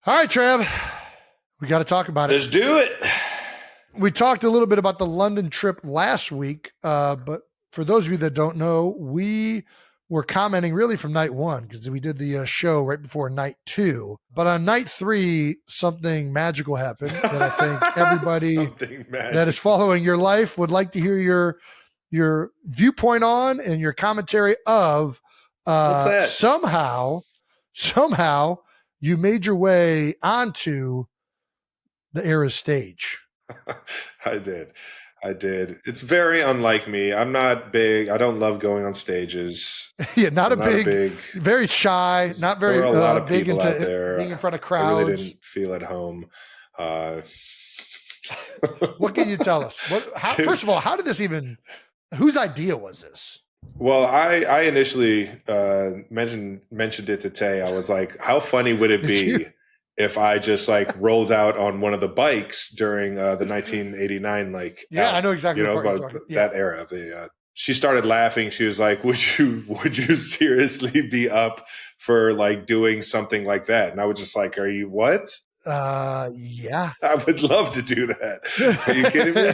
All right, Trev, we got to talk about it. Let's do it. We talked a little bit about the London trip last week, but for those of you that don't know, we were commenting really from night one because we did the show right before night two. But on night three, something magical happened that I think everybody that is following your life would like to hear your viewpoint on and your commentary of. What's that? Somehow you made your way onto the Era stage. I did. It's very unlike me. I'm not big. I don't love going on stages. Yeah, not a big, very shy, not very a lot of big people into out there. being in front of crowds. I really didn't feel at home. What can you tell us? First of all, how did this even, whose idea was this? Well, I initially mentioned it to Tay. I was like, how funny would it be if I just like rolled out on one of the bikes during the 1989, I know exactly what you're talking about. That era. She started laughing. She was like, would you seriously be up for like doing something like that? And I was just like, are you what? Yeah. I would love to do that. Are you kidding me?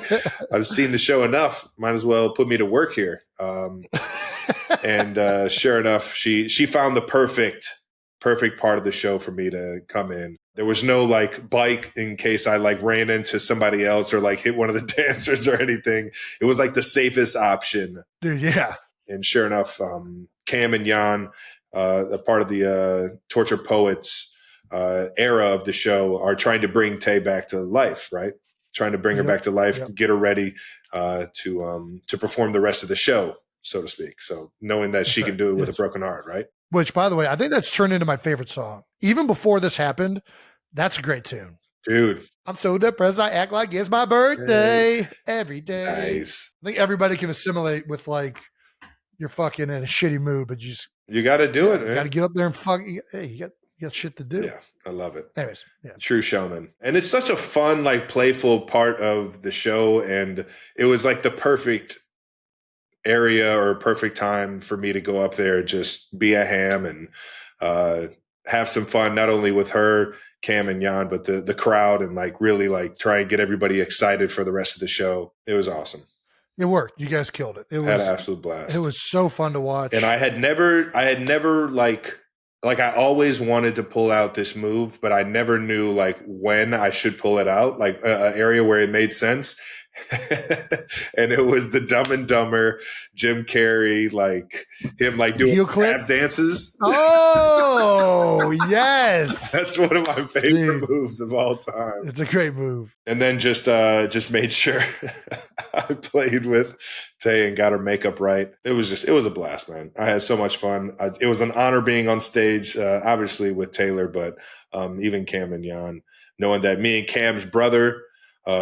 I've seen the show enough. Might as well put me to work here. And sure enough, she found the perfect part of the show for me to come in. There was no like bike in case I like ran into somebody else or like hit one of the dancers or anything. It was like the safest option. Dude, yeah. And sure enough, Cam and Jan, a part of the Torture Poets era of the show, are trying to bring Tay back to life, right? Trying to bring her back to life, get her ready to perform the rest of the show, so to speak. So knowing that she can do it with a broken heart, right? Which, by the way, I think that's turned into my favorite song. Even before this happened, that's a great tune. Dude. I'm so depressed, I act like it's my birthday every day. Nice. I think everybody can assimilate with like, you're fucking in a shitty mood, but you got to do it, man. You got to get up there and fuck. Hey, you got shit to do. Yeah, I love it. Anyways, True showman. And it's such a fun, like playful part of the show. And it was like the perfect area or perfect time for me to go up there, just be a ham and have some fun, not only with her, Cam and Jan, but the crowd, and like really like try and get everybody excited for the rest of the show. It was awesome. It worked. You guys killed it. It was had an absolute blast. It was so fun to watch. And I had never like I always wanted to pull out this move, but I never knew like when I should pull it out, like an area where it made sense. And it was the Dumb and Dumber, Jim Carrey, like him like doing tap dances. Oh, yes. That's one of my favorite moves of all time. It's a great move. And then just made sure I played with Tay and got her makeup right. It was a blast, man. I had so much fun. It was an honor being on stage, obviously with Taylor, but even Cam and Jan, knowing that me and Cam's brother,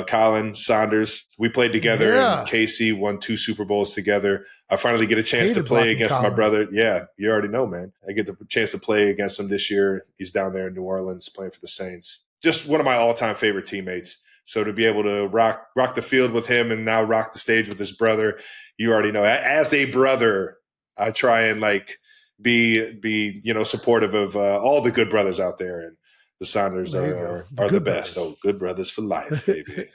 Colin Saunders, we played together, and KC won 2 Super Bowls together. I finally get a chance to play against Colin. My brother. Yeah, you already know, man. I get the chance to play against him this year. He's down there in New Orleans playing for the Saints. Just one of my all-time favorite teammates. So to be able to rock the field with him and now rock the stage with his brother, you already know. As a brother, I try and like be supportive of all the good brothers out there, and the Saunders are the best. So good brothers for life, baby.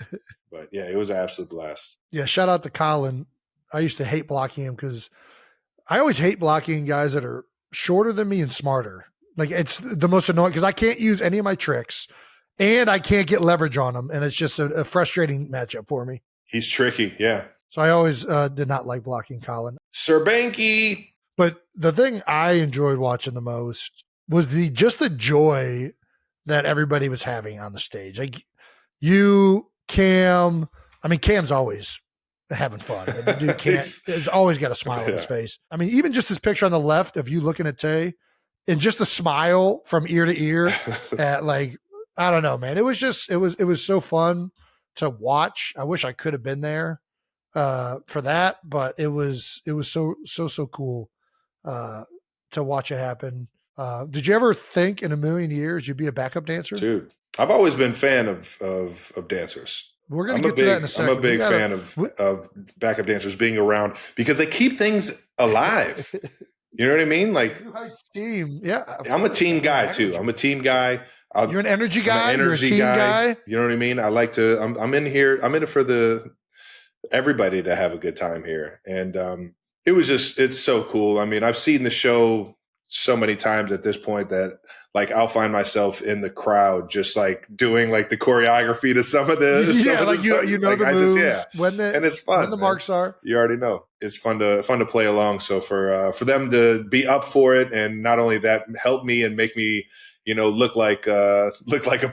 But yeah, it was an absolute blast. Yeah, shout out to Colin. I used to hate blocking him because I always hate blocking guys that are shorter than me and smarter. Like it's the most annoying because I can't use any of my tricks and I can't get leverage on them. And it's just a frustrating matchup for me. He's tricky. Yeah. So I always did not like blocking Colin. Sir Banky. But the thing I enjoyed watching the most was the joy that everybody was having on the stage. Like you, Cam, I mean, Cam's always having fun. The dude has always got a smile on his face. I mean, even just this picture on the left of you looking at Tay and just a smile from ear to ear at like, I don't know, man. It was so fun to watch. I wish I could have been there for that, but it was so cool to watch it happen. Did you ever think in a million years you'd be a backup dancer? Dude, I've always been a fan of dancers. We're going to get to that in a second. I'm a big fan of backup dancers being around because they keep things alive. You know what I mean? Like team. Yeah. I'm a team guy too. I'm a team guy. You're an energy I'm guy. an You're a energy team guy. You know what I mean? I like to. I'm in here. I'm in it for everybody to have a good time here, and it's so cool. I mean, I've seen the show so many times at this point that like I'll find myself in the crowd just like doing like the choreography to some of the You know like, the moves when and it's fun when the marks are. You already know it's fun to play along. So for them to be up for it, and not only that, help me and make me look like a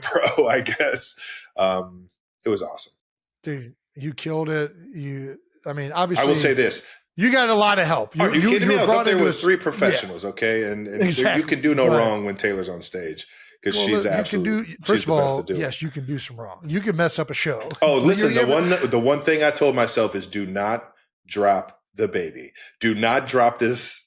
pro, I guess. It was awesome. Dude, you killed it. I mean, I obviously, will say this. You got a lot of help. Are you kidding me? I was up there with 3 yeah. professionals, okay? And Exactly. you can do no wrong when Taylor's on stage because she's absolutely first of all, do yes, you can do some wrong. You can mess up a show. Oh, listen, the one thing I told myself is do not drop the baby. Do not drop this.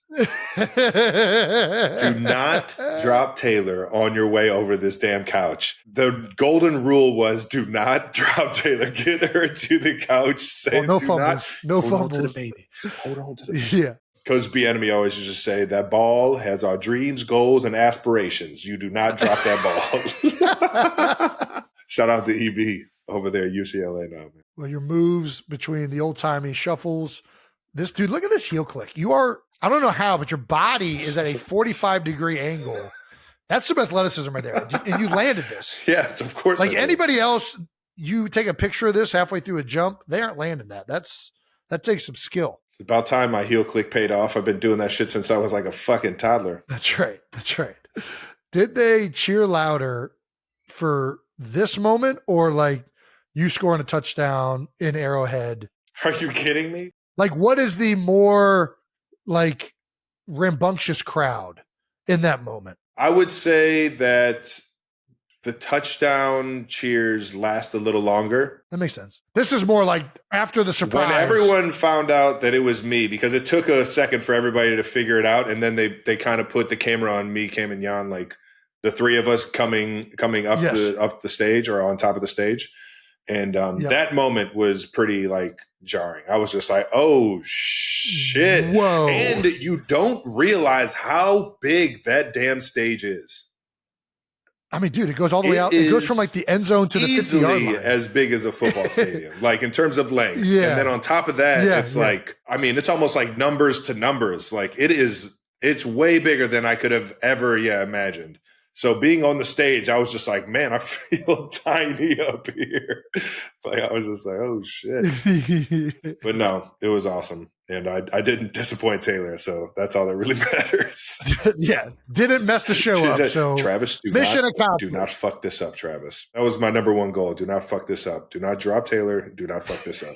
Do not drop Taylor on your way over this damn couch. The golden rule was do not drop Taylor. Get her to the couch. Say, no fumbles. No hold fumbles. on to the baby. Hold on to the baby. Yeah. Coach B Enemy always used to say that ball has our dreams, goals, and aspirations. You do not drop that ball. Shout out to EB over there at UCLA now, man. Well, your moves between the old timey shuffles. This dude, look at this heel click. You are, I don't know how, but your body is at a 45-degree angle. That's some athleticism right there. And you landed this. Yes, of course. Like anybody else, you take a picture of this halfway through a jump, they aren't landing that. That takes some skill. About time my heel click paid off. I've been doing that shit since I was like a fucking toddler. That's right. That's right. Did they cheer louder for this moment or like you scoring a touchdown in Arrowhead? Are you kidding me? Like, what is the more like rambunctious crowd in that moment? I would say that the touchdown cheers last a little longer. That makes sense. This is more like after the surprise. When everyone found out that it was me, because it took a second for everybody to figure it out, and then they kind of put the camera on me, Cam, and Jan, like the three of us coming up the stage or on top of the stage. And that moment was pretty like jarring. I was just like, oh shit. Whoa. And you don't realize how big that damn stage is. I mean, dude, it goes all the way out. It goes from like the end zone to the 50-yard line. As big as a football stadium, like in terms of length. Yeah. And then on top of that, it's like, I mean, it's almost like numbers to numbers. Like it's way bigger than I could have ever imagined. So being on the stage, I was just like, man, I feel tiny up here. Like I was just like, oh shit. But no, it was awesome. And I didn't disappoint Taylor, so that's all that really matters. Yeah, didn't mess the show up. So Travis, do not fuck this up, Travis. That was my number one goal. Do not fuck this up. Do not drop Taylor. Do not fuck this up.